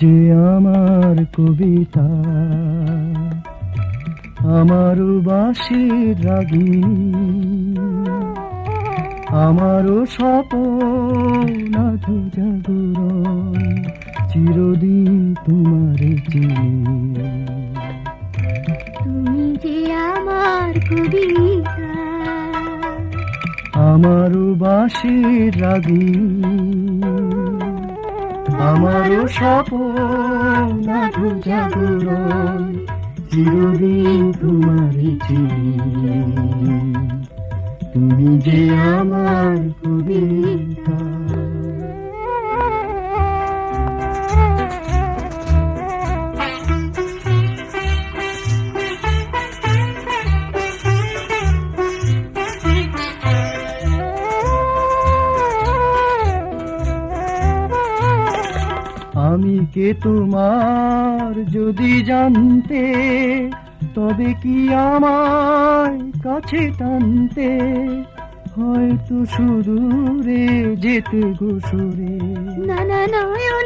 যে আমার কবিতা, আমার বাঁশির রাগিনী, আমারও স্বপ্ন আধো জাগরণ, চিরদিন তোমারে চিনি। তুমি যে আমার কবিতা, আমারও বাঁশির রাগিনী, আমারও স্বপ্ন আধো জাগরণ, চিরদিন তোমারে চিনি। তুমি যে আমার কবিতা। আমি কে তোমার যদি জানতে, তবে কি আমায় কাছে টানতে, হয়তো সুদূরে যেতে গো সুরে। না না নয়ন